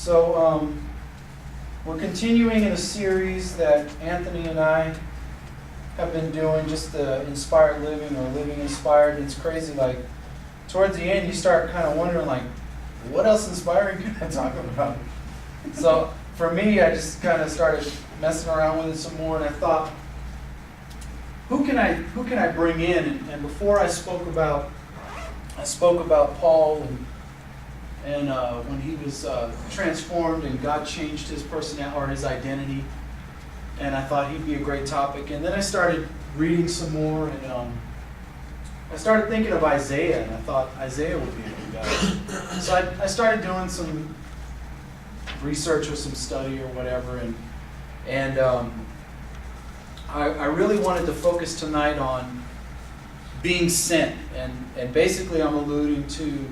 So we're continuing in a series that Anthony and I have been doing, just the inspired living or living inspired. It's crazy, like towards the end you start kind of wondering, like, what else inspiring can I talk about? So for me, I just kind of started messing around with it some more, and I thought, who can I bring in? And before I spoke about Paul and when he was transformed and God changed his personality or his identity, and I thought he'd be a great topic. And then I started reading some more, and I started thinking of Isaiah, and I thought Isaiah would be a good guy. So I started doing some research or some study or whatever, and I really wanted to focus tonight on being sent, and basically I'm alluding to,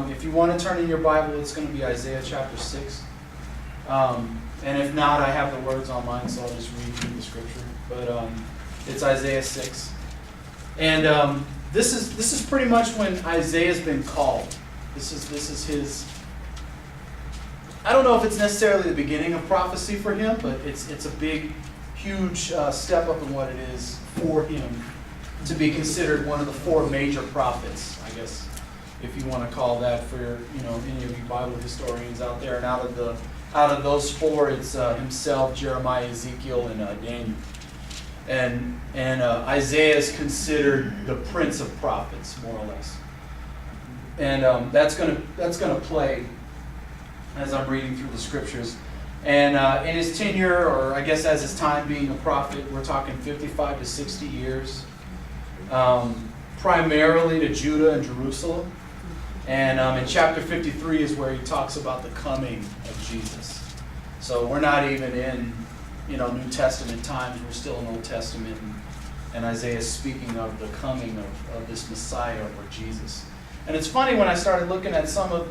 if you want to turn in your Bible, it's going to be Isaiah chapter 6. And if not, I have the words on mine, so I'll just read you the scripture. But it's Isaiah 6. And this is pretty much when Isaiah's been called. This is his, I don't know if it's necessarily the beginning of prophecy for him, but it's a big, huge step up in what it is for him to be considered one of the four major prophets, I guess, if you want to call that, for any of you Bible historians out there. And out of those four, it's himself, Jeremiah, Ezekiel, and Daniel. And Isaiah is considered the prince of prophets, more or less. And that's gonna play as I'm reading through the scriptures. And in his tenure, or I guess as his time being a prophet, we're talking 55 to 60 years, primarily to Judah and Jerusalem. And in chapter 53 is where he talks about the coming of Jesus. So we're not even in New Testament times. We're still in Old Testament. And Isaiah is speaking of the coming of this Messiah or Jesus. And it's funny, when I started looking at some of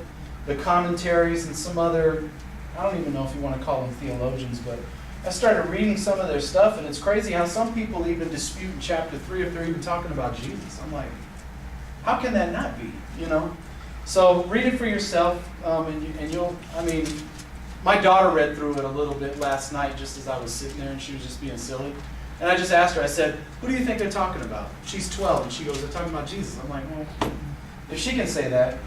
the commentaries and some other, I don't even know if you want to call them theologians, but I started reading some of their stuff, and it's crazy how some people even dispute in chapter 3 if they're even talking about Jesus. I'm like, how can that not be, So read it for yourself, and you'll, my daughter read through it a little bit last night just as I was sitting there, and she was just being silly. And I just asked her, I said, who do you think they're talking about? She's 12, and she goes, they're talking about Jesus. I'm like, well, if she can say that,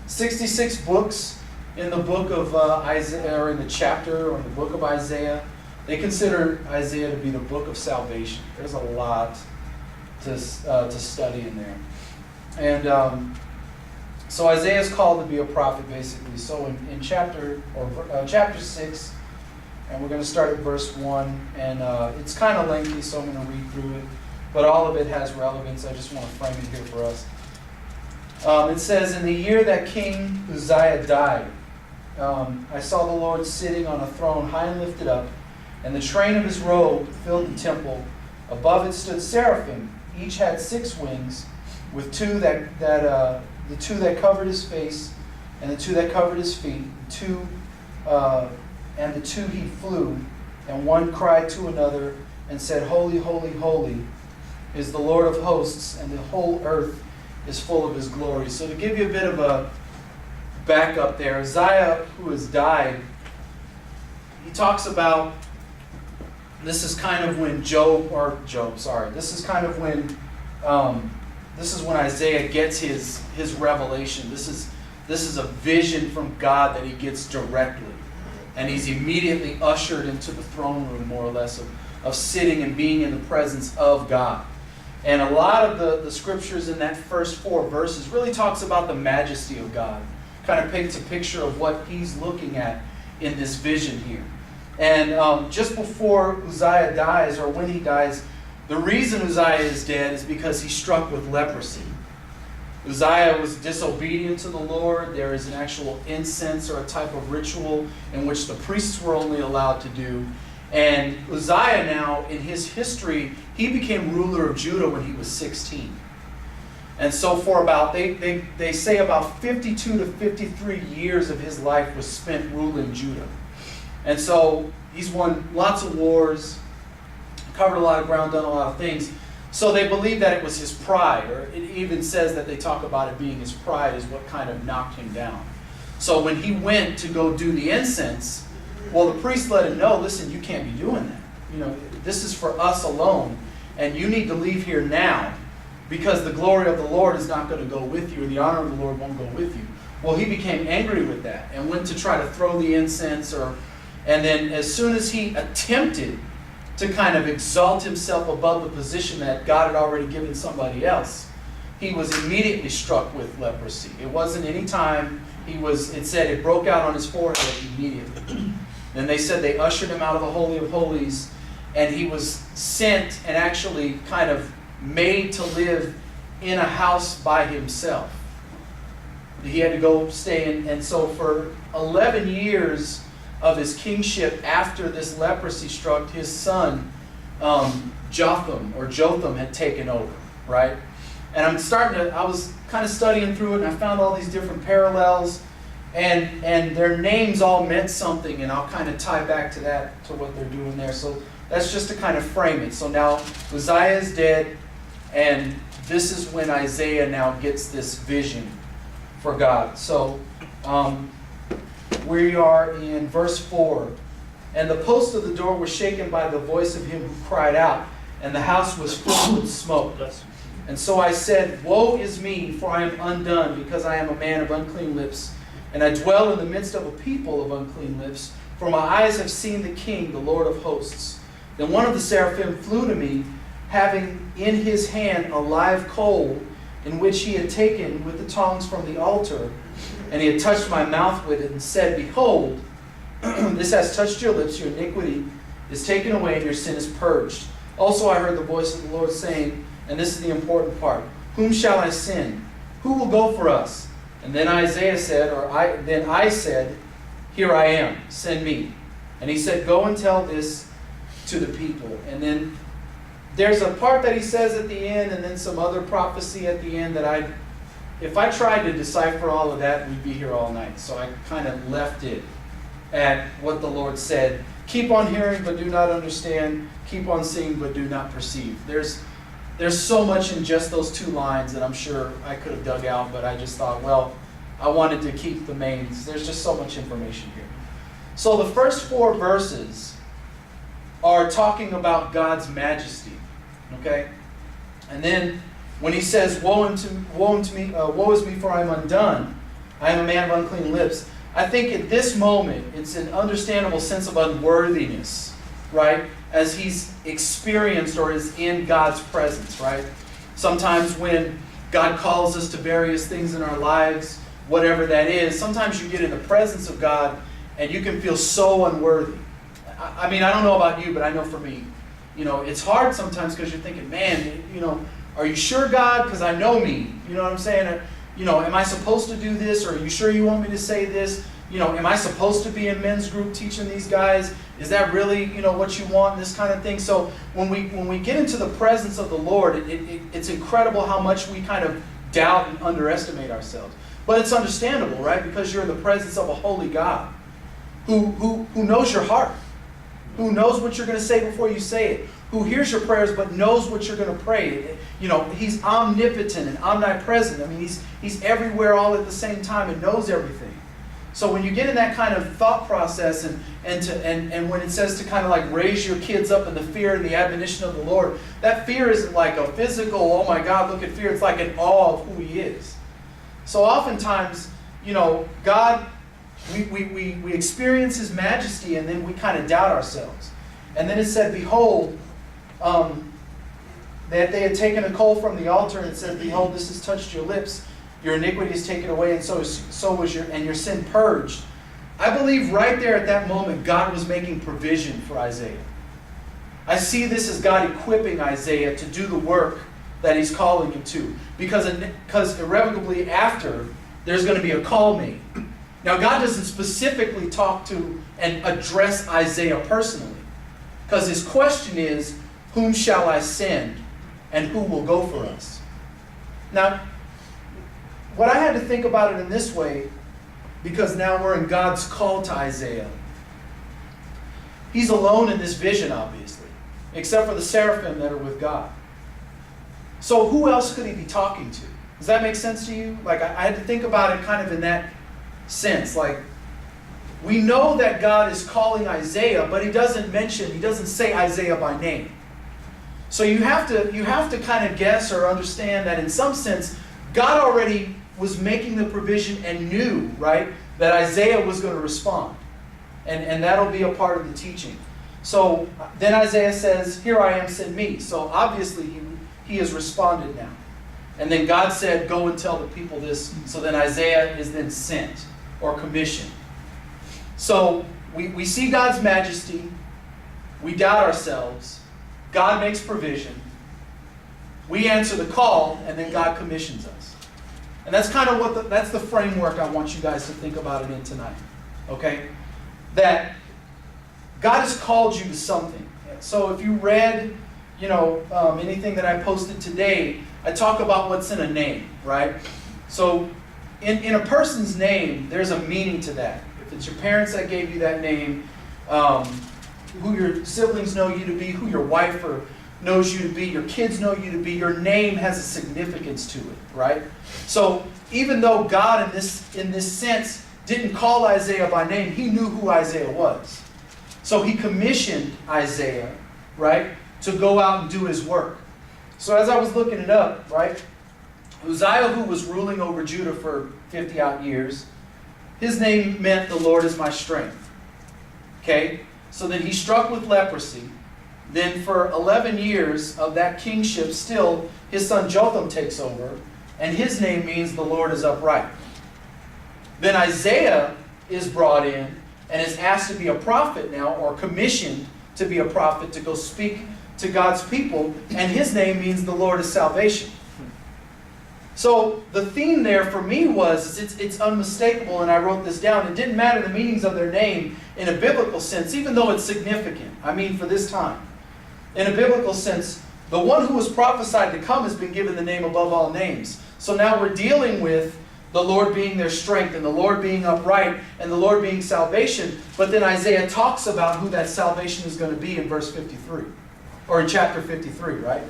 66 books in the book of Isaiah, or in the chapter, or in the book of Isaiah. They consider Isaiah to be the book of salvation. There's a lot to study in there. And so Isaiah is called to be a prophet, basically. So in chapter 6, and we're going to start at verse 1, and it's kind of lengthy, so I'm going to read through it. But all of it has relevance. I just want to frame it here for us. It says, in the year that King Uzziah died, I saw the Lord sitting on a throne high and lifted up, and the train of his robe filled the temple. Above it stood seraphim. Each had 6 wings, with the two that covered his face, and the 2 that covered his feet. And the 2 he flew, and one cried to another and said, Holy, holy, holy is the Lord of hosts, and the whole earth is full of his glory. So to give you a bit of a backup there, Uzziah, who has died, he talks about, this is kind of when this is when Isaiah gets his revelation. This is a vision from God that he gets directly. And he's immediately ushered into the throne room, more or less, of sitting and being in the presence of God. And a lot of the scriptures in that first 4 verses really talks about the majesty of God. Kind of paints a picture of what he's looking at in this vision here. And just before Uzziah dies, or when he dies, the reason Uzziah is dead is because he's struck with leprosy. Uzziah was disobedient to the Lord. There is an actual incense or a type of ritual in which the priests were only allowed to do. And Uzziah now, in his history, he became ruler of Judah when he was 16. And so for about, they say about 52 to 53 years of his life was spent ruling Judah. And so he's won lots of wars, covered a lot of ground, done a lot of things. So they believe that it was his pride, or it even says that they talk about it being his pride is what kind of knocked him down. So when he went to go do the incense, well, the priest let him know, listen, you can't be doing that. This is for us alone, and you need to leave here now, because the glory of the Lord is not going to go with you, and the honor of the Lord won't go with you. Well, he became angry with that and went to try to throw the incense, and then as soon as he attempted to kind of exalt himself above the position that God had already given somebody else, he was immediately struck with leprosy. It wasn't any time it said it broke out on his forehead immediately. Then they said they ushered him out of the Holy of Holies, and he was sent and actually kind of made to live in a house by himself. He had to go stay in, and so for 11 years of his kingship after this leprosy struck, his son Jotham had taken over, right? And I was kind of studying through it, and I found all these different parallels, and their names all meant something, and I'll kind of tie back to that, to what they're doing there. So that's just to kind of frame it. So now Uzziah is dead, and this is when Isaiah now gets this vision for God. So we are in verse 4. And the posts of the door were shaken by the voice of him who cried out, and the house was filled with smoke. And so I said, woe is me, for I am undone, because I am a man of unclean lips, and I dwell in the midst of a people of unclean lips, for my eyes have seen the King, the Lord of hosts. Then one of the seraphim flew to me, having in his hand a live coal, in which he had taken with the tongs from the altar, and he had touched my mouth with it, and said, behold, this has touched your lips, your iniquity is taken away, and your sin is purged. Also I heard the voice of the Lord saying, and this is the important part, whom shall I send? Who will go for us? And then I said, here I am, send me. And he said, go and tell this to the people. And then there's a part that he says at the end, and then some other prophecy at the end that if I tried to decipher all of that, we'd be here all night. So I kind of left it at what the Lord said. Keep on hearing, but do not understand. Keep on seeing, but do not perceive. There's so much in just those 2 lines that I'm sure I could have dug out, but I just thought, well, I wanted to keep the mains. There's just so much information here. So the first 4 verses are talking about God's majesty. Okay? And then when he says, woe is me, for I am undone. I am a man of unclean lips. I think at this moment, it's an understandable sense of unworthiness, right? As he's experienced or is in God's presence, right? Sometimes when God calls us to various things in our lives, whatever that is, sometimes you get in the presence of God and you can feel so unworthy. I mean, I don't know about you, but I know for me, it's hard sometimes because you're thinking, man, are you sure, God? Because I know me. You know what I'm saying? Am I supposed to do this? Or are you sure you want me to say this? Am I supposed to be in men's group teaching these guys? Is that really, what you want? This kind of thing. So when we get into the presence of the Lord, it's incredible how much we kind of doubt and underestimate ourselves. But it's understandable, right? Because you're in the presence of a holy God who knows your heart, who knows what you're going to say before you say it, who hears your prayers but knows what you're going to pray. He's omnipotent and omnipresent. I mean, he's everywhere all at the same time and knows everything. So when you get in that kind of thought process and when it says to kind of like raise your kids up in the fear and the admonition of the Lord, that fear isn't like a physical, oh my God, look at fear. It's like an awe of who he is. So oftentimes, God, we experience his majesty and then we kind of doubt ourselves. And then it said, behold, that they had taken a coal from the altar, and it said, behold, this has touched your lips. Your iniquity is taken away, and so was your sin purged. I believe right there at that moment, God was making provision for Isaiah. I see this as God equipping Isaiah to do the work that he's calling him to. Because irrevocably after, there's going to be a call made. Now, God doesn't specifically talk to and address Isaiah personally. Because his question is, whom shall I send, and who will go for us? Now, what I had to think about it in this way, because now we're in God's call to Isaiah. He's alone in this vision, obviously, except for the seraphim that are with God. So who else could he be talking to? Does that make sense to you? Like I had to think about it kind of in that sense. Like, we know that God is calling Isaiah, but he doesn't say Isaiah by name. So you have to kind of guess or understand that in some sense, God already was making the provision and knew, right, that Isaiah was going to respond. And that'll be a part of the teaching. So then Isaiah says, "Here I am, send me." So obviously he has responded now. And then God said, "Go and tell the people this." So then Isaiah is then sent or commissioned. So we see God's majesty. We doubt ourselves. God makes provision. We answer the call, and then God commissions us. And that's kind of that's the framework I want you guys to think about it in tonight. Okay? That God has called you to something. So if you read, anything that I posted today, I talk about what's in a name, right? So in a person's name, there's a meaning to that. If it's your parents that gave you that name, who your siblings know you to be, who your wife knows you to be, your kids know you to be, your name has a significance to it, right? So even though God in this sense didn't call Isaiah by name, he knew who Isaiah was. So he commissioned Isaiah, right, to go out and do his work. So as I was looking it up, right, Uzziah, who was ruling over Judah for 50 odd years, his name meant "the Lord is my strength." Okay? So then he struck with leprosy. Then for 11 years of that kingship, still, his son Jotham takes over, and his name means "the Lord is upright." Then Isaiah is brought in and is asked to be a prophet now, or commissioned to be a prophet to go speak to God's people, and his name means "the Lord is salvation." So the theme there for me was, it's unmistakable, and I wrote this down. It didn't matter the meanings of their name in a biblical sense, even though it's significant. I mean, for this time. In a biblical sense, the one who was prophesied to come has been given the name above all names. So now we're dealing with the Lord being their strength, and the Lord being upright, and the Lord being salvation. But then Isaiah talks about who that salvation is going to be in verse 53. Or in chapter 53, right?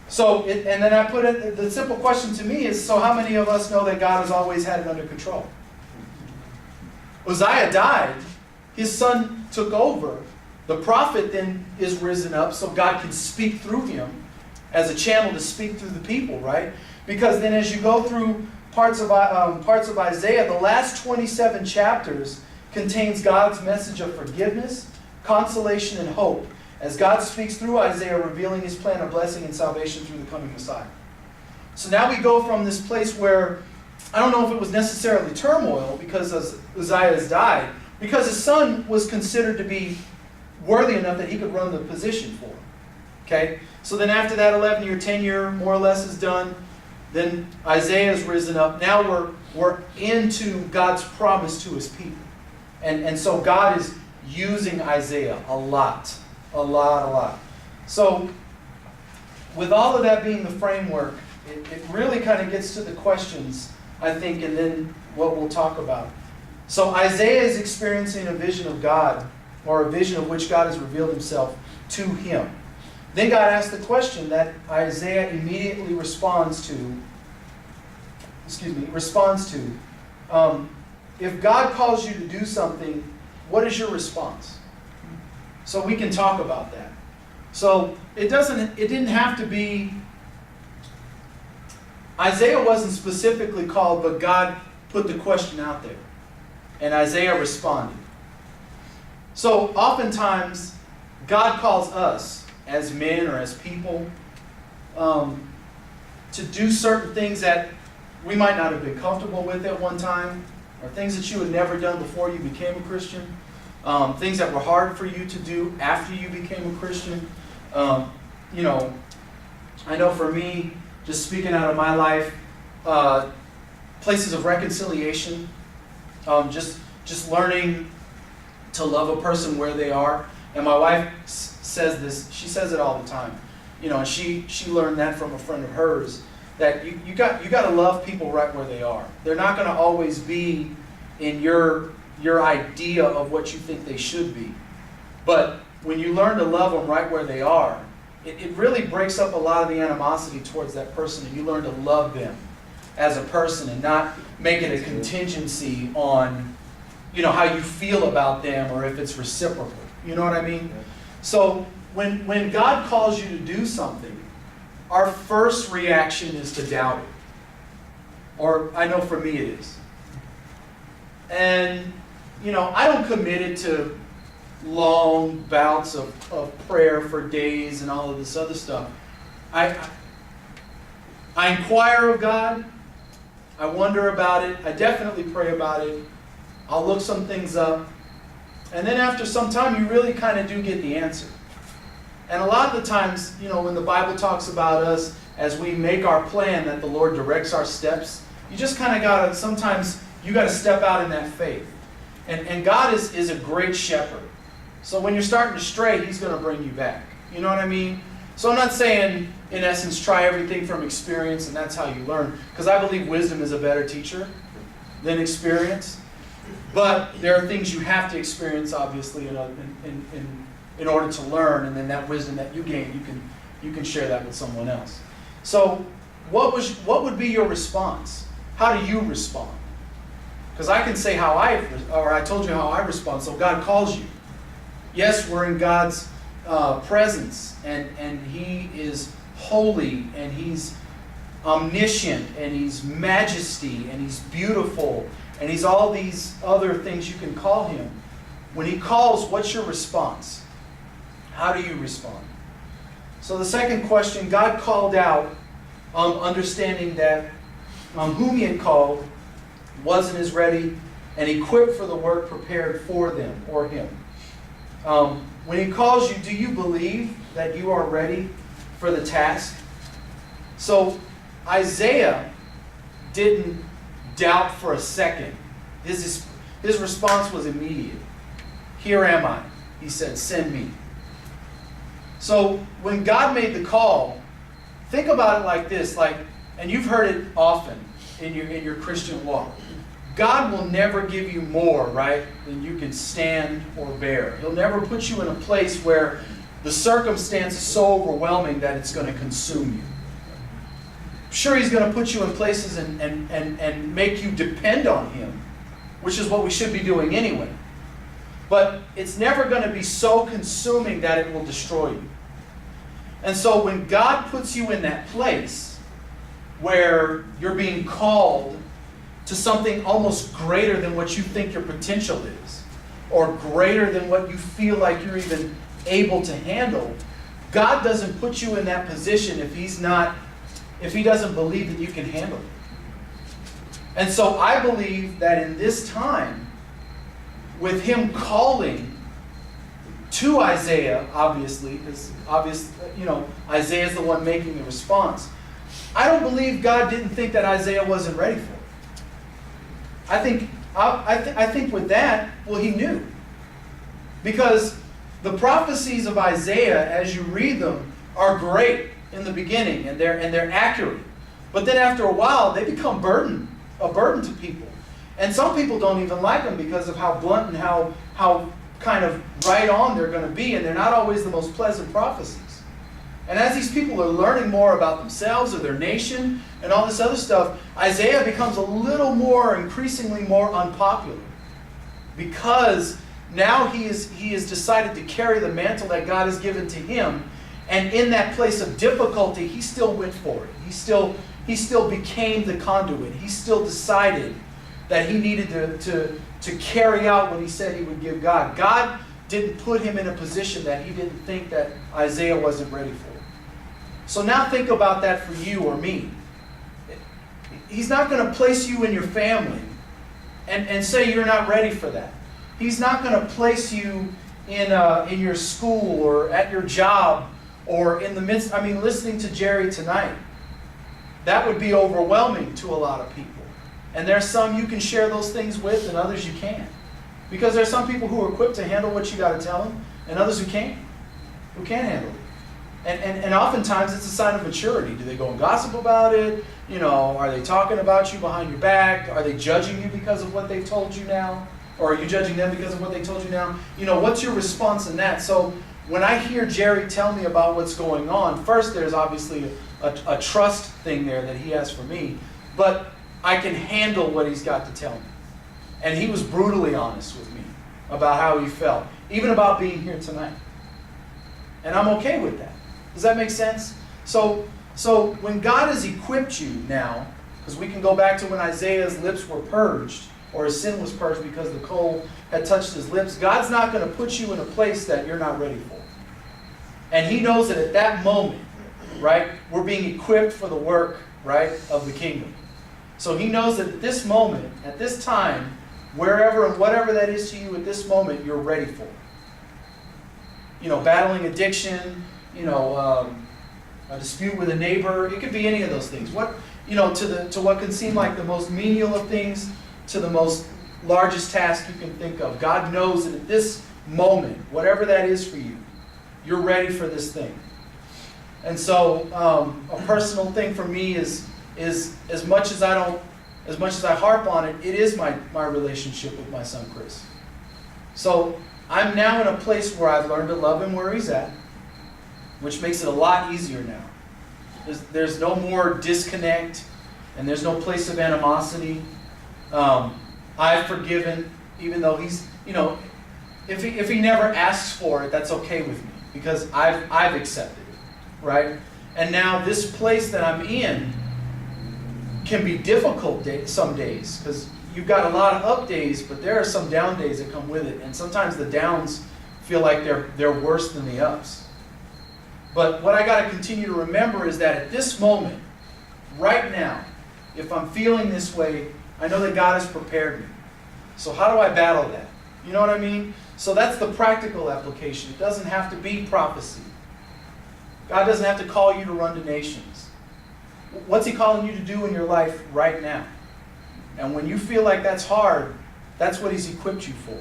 So, and then I put it, the simple question to me is, so how many of us know that God has always had it under control? Uzziah died. His son took over. The prophet then is risen up so God can speak through him as a channel to speak through the people, right? Because then as you go through parts of Isaiah, the last 27 chapters contains God's message of forgiveness, consolation, and hope, as God speaks through Isaiah, revealing his plan of blessing and salvation through the coming Messiah. So now we go from this place where, I don't know if it was necessarily turmoil because Uzziah has died, because his son was considered to be worthy enough that he could run the position for him. Okay? So then after that 11-year tenure, more or less, is done, then Isaiah is risen up. Now we're into God's promise to his people. And so God is using Isaiah a lot. So with all of that being the framework, it really kind of gets to the questions, I think, and then what we'll talk about. So Isaiah is experiencing a vision of God, or a vision of which God has revealed himself to him. Then God asks the question that Isaiah immediately responds to. If God calls you to do something, what is your response? So we can talk about that. So it didn't have to be, Isaiah wasn't specifically called, but God put the question out there. And Isaiah responded. So oftentimes, God calls us as men or as people to do certain things that we might not have been comfortable with at one time, or things that you had never done before you became a Christian. Things that were hard for you to do after you became a Christian. I know for me, just speaking out of my life, places of reconciliation, just learning to love a person where they are. And my wife says this, she says it all the time. And she learned that from a friend of hers, that you got to love people right where they are. They're not going to always be in your idea of what you think they should be. But when you learn to love them right where they are, it really breaks up a lot of the animosity towards that person, and you learn to love them as a person and not make it a contingency on, how you feel about them or if it's reciprocal. You know what I mean? So when God calls you to do something, our first reaction is to doubt it. Or I know for me it is. And, I don't commit it to long bouts of prayer for days and all of this other stuff. I inquire of God. I wonder about it. I definitely pray about it. I'll look some things up. And then after some time, you really kind of do get the answer. And a lot of the times, when the Bible talks about us as we make our plan, that the Lord directs our steps, you just kind of got to, sometimes you got to step out in that faith. And God is a great shepherd. So when you're starting to stray, He's going to bring you back. You know what I mean? So I'm not saying, in essence, try everything from experience and that's how you learn. Because I believe wisdom is a better teacher than experience. But there are things you have to experience, obviously, in order to learn. And then that wisdom that you gain, you can share that with someone else. So what would be your response? How do you respond? Because I can say I told you how I respond. So God calls you. Yes, we're in God's presence, and He is holy, and He's omniscient, and He's majesty, and He's beautiful, and He's all these other things you can call Him. When He calls, what's your response? How do you respond? So the second question, God called out, understanding that whom He had called wasn't as ready and equipped for the work prepared for them or Him. When He calls you, do you believe that you are ready for the task? So Isaiah didn't doubt for a second. His response was immediate. Here am I. He said, send me. So when God made the call, think about it like this, and you've heard it often in your Christian walk. God will never give you more, right, than you can stand or bear. He'll never put you in a place where the circumstance is so overwhelming that it's going to consume you. Sure, He's going to put you in places and make you depend on Him, which is what we should be doing anyway. But it's never going to be so consuming that it will destroy you. And so when God puts you in that place where you're being called to something almost greater than what you think your potential is, or greater than what you feel like you're even able to handle, God doesn't put you in that position if He doesn't believe that you can handle it. And so I believe that in this time, with Him calling to Isaiah, obviously, because Isaiah's the one making the response, I don't believe God didn't think that Isaiah wasn't ready for it. I think with that, well, He knew. Because the prophecies of Isaiah, as you read them, are great in the beginning, and they're accurate. But then after a while, they become a burden to people. And some people don't even like them because of how blunt and how kind of right on they're going to be, and they're not always the most pleasant prophecies. And as these people are learning more about themselves or their nation and all this other stuff, Isaiah becomes a little more, increasingly more unpopular. Because now he has decided to carry the mantle that God has given to him. And in that place of difficulty, he still went for it. He still became the conduit. He still decided that he needed to carry out what he said he would give God. God didn't put him in a position that He didn't think that Isaiah wasn't ready for. So now think about that for you or me. He's not going to place you in your family and say you're not ready for that. He's not going to place you in your school or at your job or in the midst. I mean, listening to Jerry tonight, that would be overwhelming to a lot of people. And there's some you can share those things with and others you can't. Because there's some people who are equipped to handle what you got to tell them and others who can't handle it. And oftentimes it's a sign of maturity. Do they go and gossip about it? Are they talking about you behind your back? Are they judging you because of what they've told you now? Or are you judging them because of what they told you now? What's your response in that? So when I hear Jerry tell me about what's going on, first there's obviously a trust thing there that he has for me. But I can handle what he's got to tell me. And he was brutally honest with me about how he felt, even about being here tonight. And I'm okay with that. Does that make sense? So when God has equipped you now, because we can go back to when Isaiah's lips were purged, or his sin was purged because the coal had touched his lips, God's not going to put you in a place that you're not ready for. And he knows that at that moment, right, we're being equipped for the work, right, of the kingdom. So he knows that at this moment, at this time, wherever and whatever that is to you at this moment, you're ready for it. You know, battling addiction, a dispute with a neighbor, it could be any of those things. To what can seem like the most menial of things, to the most largest task you can think of. God knows that at this moment, whatever that is for you, you're ready for this thing. And so a personal thing for me is as much as I harp on it, it is my relationship with my son Chris. So I'm now in a place where I've learned to love him where he's at, which makes it a lot easier now. There's no more disconnect, and there's no place of animosity. I've forgiven, even though he's, if he never asks for it, that's okay with me, because I've accepted it, right? And now this place that I'm in can be difficult some days, because you've got a lot of up days, but there are some down days that come with it, and sometimes the downs feel like they're worse than the ups. But what I got to continue to remember is that at this moment, right now, if I'm feeling this way, I know that God has prepared me. So how do I battle that? You know what I mean? So that's the practical application. It doesn't have to be prophecy. God doesn't have to call you to run to nations. What's he calling you to do in your life right now? And when you feel like that's hard, that's what he's equipped you for.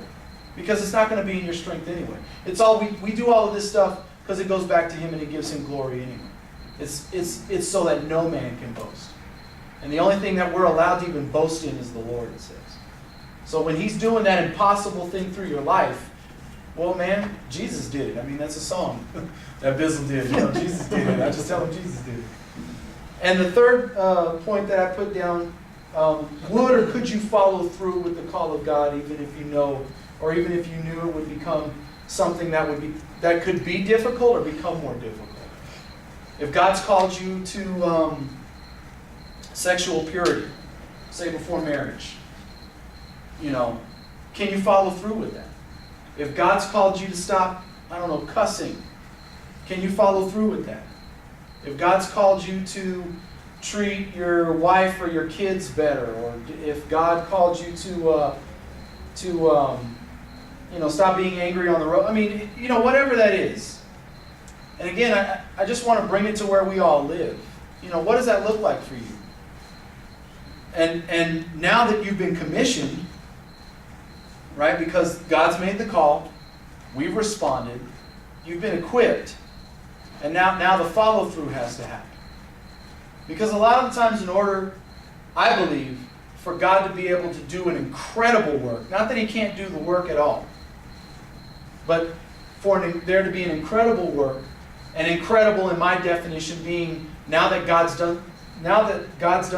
Because it's not going to be in your strength anyway. It's all we do all of this stuff because it goes back to him and it gives him glory anyway. It's so that no man can boast. And the only thing that we're allowed to even boast in is the Lord, it says. So when he's doing that impossible thing through your life, well, man, Jesus did it. I mean, that's a song that Bizzle did. Jesus did it. I just tell him Jesus did it. And the third point that I put down, would or could you follow through with the call of God, even if you know, or even if you knew it would become something that could be difficult or become more difficult? If God's called you to sexual purity, say before marriage, can you follow through with that? If God's called you to stop, cussing, can you follow through with that? If God's called you to treat your wife or your kids better, or if God called you to stop being angry on the road, whatever that is. And again, I just want to bring it to where we all live. What does that look like for you? And now that you've been commissioned, right, because God's made the call, we've responded, you've been equipped, and now the follow-through has to happen. Because a lot of the times in order, I believe, for God to be able to do an incredible work, not that he can't do the work at all, but for there to be an incredible work, and incredible in my definition being now that God's done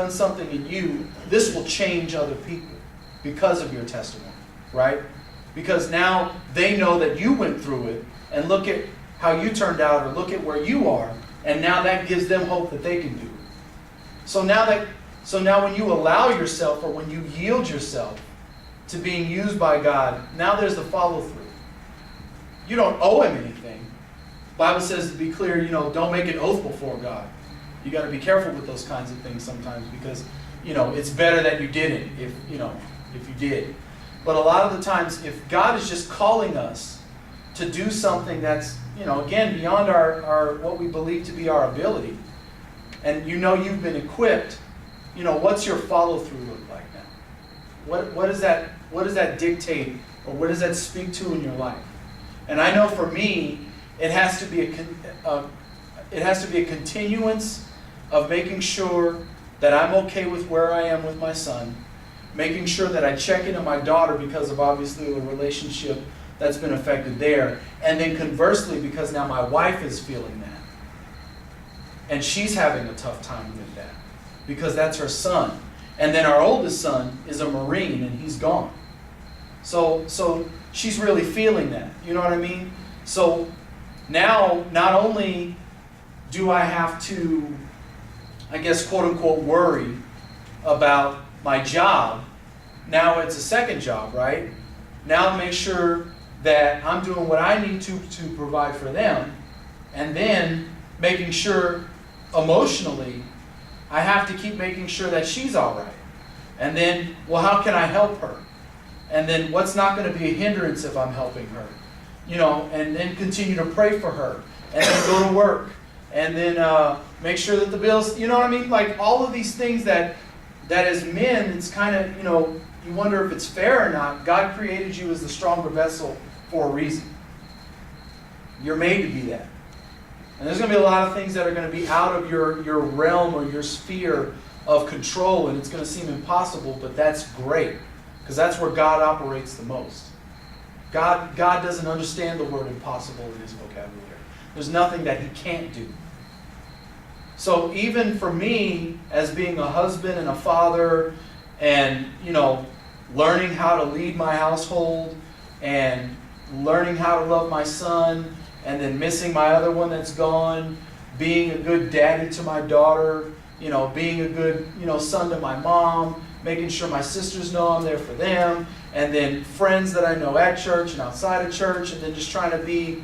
something in you, this will change other people because of your testimony, right? Because now they know that you went through it, and look at how you turned out, or look at where you are, and now that gives them hope that they can do it. So now when you allow yourself, or when you yield yourself to being used by God, now there's the follow-through. You don't owe him anything. The Bible says, to be clear, don't make an oath before God. You got to be careful with those kinds of things sometimes, because it's better that you didn't if you did. But a lot of the times, if God is just calling us to do something that's again beyond our what we believe to be our ability, and you've been equipped, what's your follow-through look like now? What does that dictate, or what does that speak to in your life? And I know for me, it has to be a continuance of making sure that I'm okay with where I am with my son, making sure that I check into my daughter because of obviously the relationship that's been affected there, and then conversely, because now my wife is feeling that, and she's having a tough time with that, because that's her son. And then our oldest son is a Marine, and he's gone. So she's really feeling that. You know what I mean? So now, not only do I have to, I guess, quote unquote, worry about my job, now it's a second job, right? Now make sure that I'm doing what I need to provide for them, and then making sure emotionally I have to keep making sure that she's all right. And then, well, how can I help her? And then what's not going to be a hindrance if I'm helping her? You know, and then continue to pray for her, and then go to work, and then make sure that the bills, you know what I mean? Like all of these things that as men, it's kind of, you know, you wonder if it's fair or not. God created you as the stronger vessel for a reason. You're made to be that. And there's going to be a lot of things that are going to be out of your realm or your sphere of control, and it's going to seem impossible, but that's great, because that's where God operates the most. God doesn't understand the word impossible in his vocabulary. There's nothing that he can't do. So even for me, as being a husband and a father, and, you know, learning how to lead my household, and learning how to love my son, and then missing my other one that's gone, being a good daddy to my daughter, you know, being a good, you know, son to my mom, making sure my sisters know I'm there for them, and then friends that I know at church and outside of church, and then just trying to be,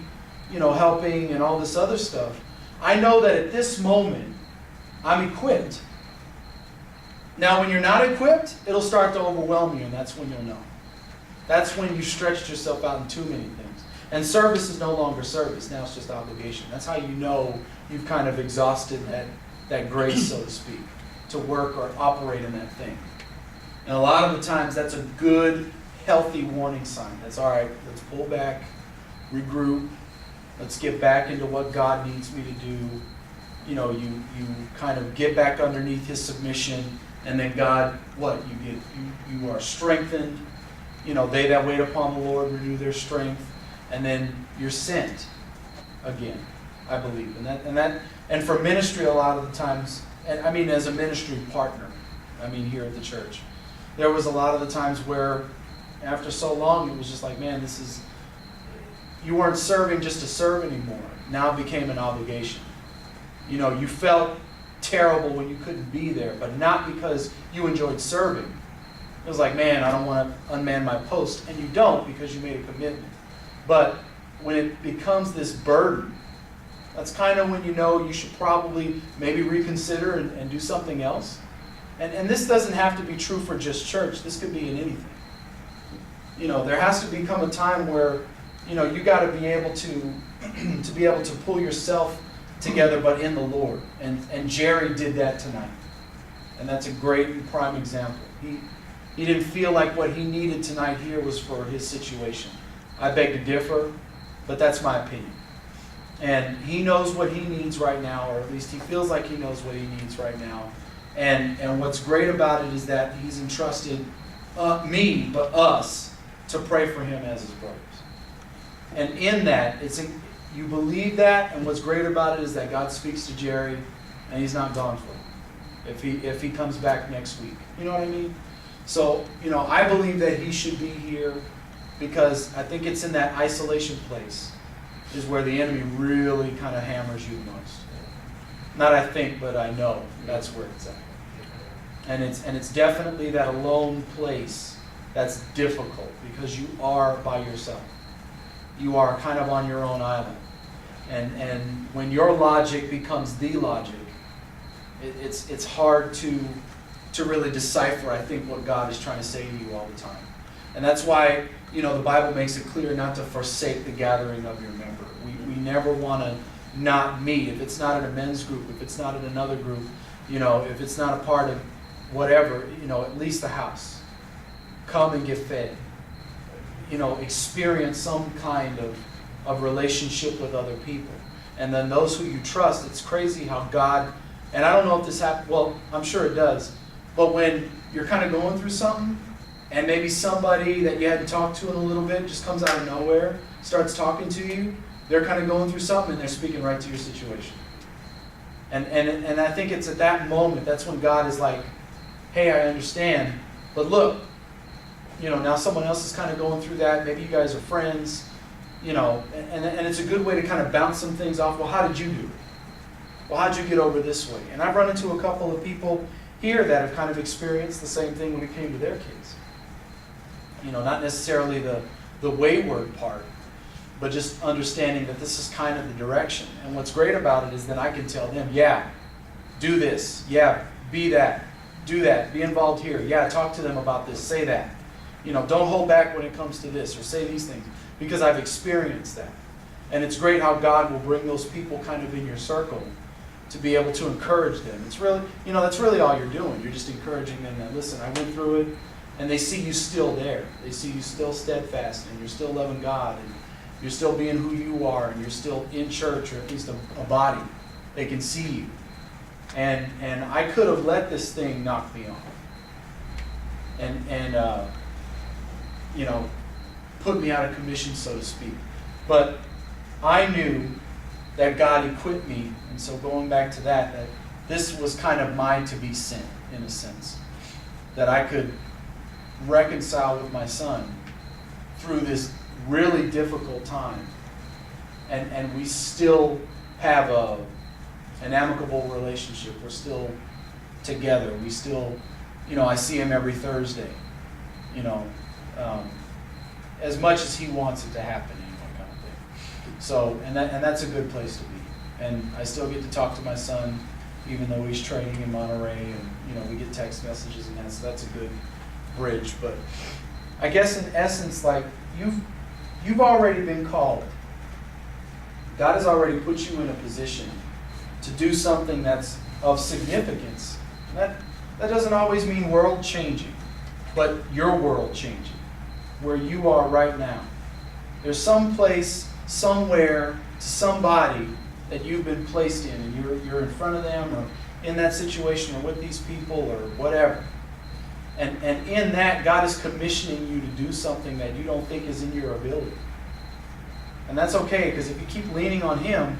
you know, helping and all this other stuff. I know that at this moment, I'm equipped. Now, when you're not equipped, it'll start to overwhelm you, and that's when you'll know. That's when you stretched yourself out in too many things. And service is no longer service. Now it's just obligation. That's how you know you've kind of exhausted that grace, so to speak, to work or operate in that thing. And a lot of the times, that's a good, healthy warning sign. That's all right, let's pull back, regroup, let's get back into what God needs me to do. You know, you kind of get back underneath his submission, and then God, what? You are strengthened. You know, they that wait upon the Lord renew their strength, and then you're sent again, I believe. And for ministry, a lot of the times, and I mean as a ministry partner, I mean here at the church, there was a lot of the times where after so long it was just like, man, you weren't serving just to serve anymore. Now it became an obligation. You know, you felt terrible when you couldn't be there, but not because you enjoyed serving. It was like, man, I don't want to unman my post. And you don't, because you made a commitment. But when it becomes this burden, that's kind of when you know you should probably maybe reconsider and do something else. And this doesn't have to be true for just church. This could be in anything. You know, there has to become a time where, you know, you got to be able to pull yourself together, but in the Lord. And Jerry did that tonight. And that's a great and prime example. He didn't feel like what he needed tonight here was for his situation. I beg to differ, but that's my opinion. And he knows what he needs right now, or at least he feels like he knows what he needs right now. And what's great about it is that he's entrusted me, but us, to pray for him as his brothers. And in that, you believe that, and what's great about it is that God speaks to Jerry, and he's not gone for it if he comes back next week. You know what I mean? So, you know, I believe that he should be here, because I think it's in that isolation place is where the enemy really kind of hammers you the most. Not I think, but I know that's where it's at. And it's definitely that alone place that's difficult, because you are by yourself. You are kind of on your own island. And when your logic becomes the logic, it's hard to really decipher, I think, what God is trying to say to you all the time. And that's why, you know, the Bible makes it clear not to forsake the gathering of your member. We never want to not meet. If it's not in a men's group, if it's not in another group, you know, if it's not a part of whatever, you know, at least the house. Come and get fed. You know, experience some kind of relationship with other people. And then those who you trust, it's crazy how God, and I don't know if this happens, well, I'm sure it does, but when you're kind of going through something, and maybe somebody that you hadn't talked to in a little bit just comes out of nowhere, starts talking to you, they're kind of going through something, and they're speaking right to your situation. And I think it's at that moment, that's when God is like, hey, I understand, but look, now someone else is kind of going through that. Maybe you guys are friends, and it's a good way to kind of bounce some things off. Well, how did you do it? Well, how'd you get over this way? And I've run into a couple of people here that have kind of experienced the same thing when it came to their kids. Not necessarily the wayward part, but just understanding that this is kind of the direction. And what's great about it is that I can tell them, yeah, do this. Yeah, be that. Do that. Be involved here. Yeah, talk to them about this. Say that. Don't hold back when it comes to this, or say these things, because I've experienced that. And it's great how God will bring those people kind of in your circle to be able to encourage them. It's really, that's really all you're doing. You're just encouraging them that, listen, I went through it, and they see you still there. They see you still steadfast, and you're still loving God, and you're still being who you are, and you're still in church, or at least a body. They can see you. And I could have let this thing knock me off. And put me out of commission, so to speak. But I knew that God equipped me, and so going back to that this was kind of my to be sent, in a sense. That I could reconcile with my son through this really difficult time. And we still have an amicable relationship. We're still together. We still, I see him every Thursday. As much as he wants it to happen, kind of thing. So, and that's a good place to be. And I still get to talk to my son, even though he's training in Monterey, and we get text messages and that. So that's a good bridge. But I guess in essence, like you've already been called. God has already put you in a position to do something that's of significance. That doesn't always mean world changing, but your world changing. Where you are right now. There's some place, somewhere, to somebody that you've been placed in, and you're in front of them, or in that situation, or with these people, or whatever. And in that, God is commissioning you to do something that you don't think is in your ability. And that's okay, because if you keep leaning on Him,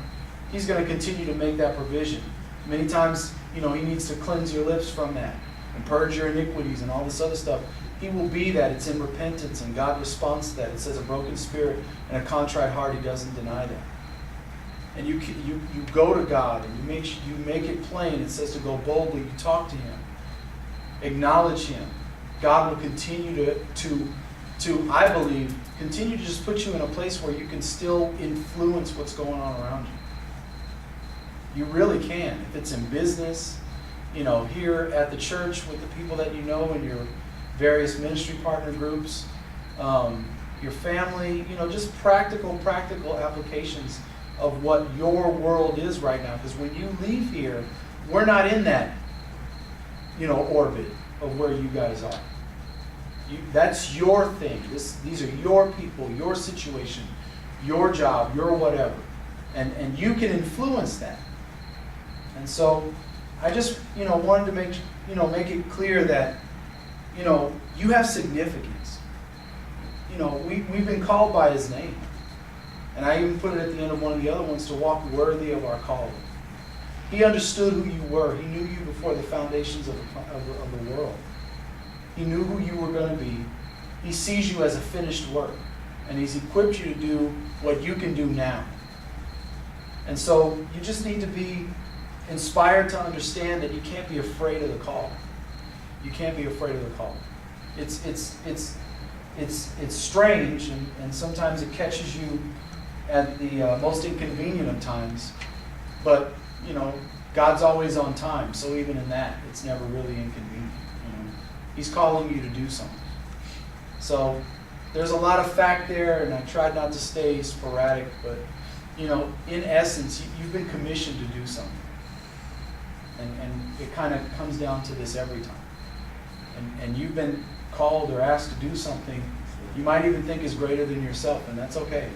He's going to continue to make that provision. Many times, He needs to cleanse your lips from that, and purge your iniquities, and all this other stuff. He will be that. It's in repentance, and God responds to that. It says a broken spirit and a contrite heart, He doesn't deny that. And you go to God, and you make it plain. It says to go boldly. You talk to Him. Acknowledge Him. God will continue to I believe, continue to just put you in a place where you can still influence what's going on around you. You really can. If it's in business, here at the church with the people that in your various ministry partner groups, your family, just practical applications of what your world is right now. Because when you leave here, we're not in that, orbit of where you guys are. That's your thing. These are your people, your situation, your job, your whatever. And you can influence that. And so I just, wanted to make it clear that, you have significance. We've been called by His name. And I even put it at the end of one of the other ones, to walk worthy of our calling. He understood who you were. He knew you before the foundations of the world. He knew who you were going to be. He sees you as a finished work. And He's equipped you to do what you can do now. And so you just need to be inspired to understand that you can't be afraid of the call. You can't be afraid of the call. It's strange, and sometimes it catches you at the most inconvenient of times. But God's always on time, so even in that, it's never really inconvenient. He's calling you to do something. So there's a lot of fact there, and I tried not to stay sporadic, but in essence, you've been commissioned to do something. And it kind of comes down to this every time. And you've been called or asked to do something you might even think is greater than yourself, and that's okay.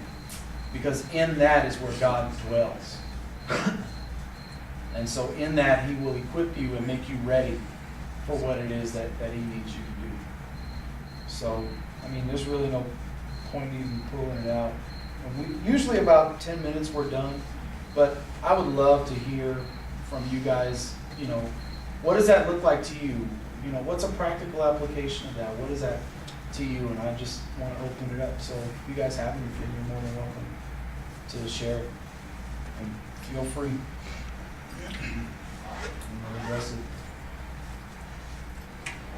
Because in that is where God dwells. And so in that, He will equip you and make you ready for what it is that He needs you to do. So, there's really no point even pulling it out. Usually about 10 minutes we're done, but I would love to hear from you guys, what does that look like to you? you know, what's a practical application of that? What is that to you? And I just want to open it up. So if you guys have anything, you're more than welcome to share it. And feel free. And we'll address it.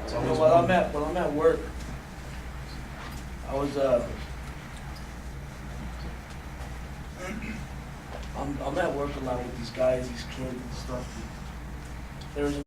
It's always While one. I'm at work, I was I'm at work a lot with these guys, these kids and stuff. There was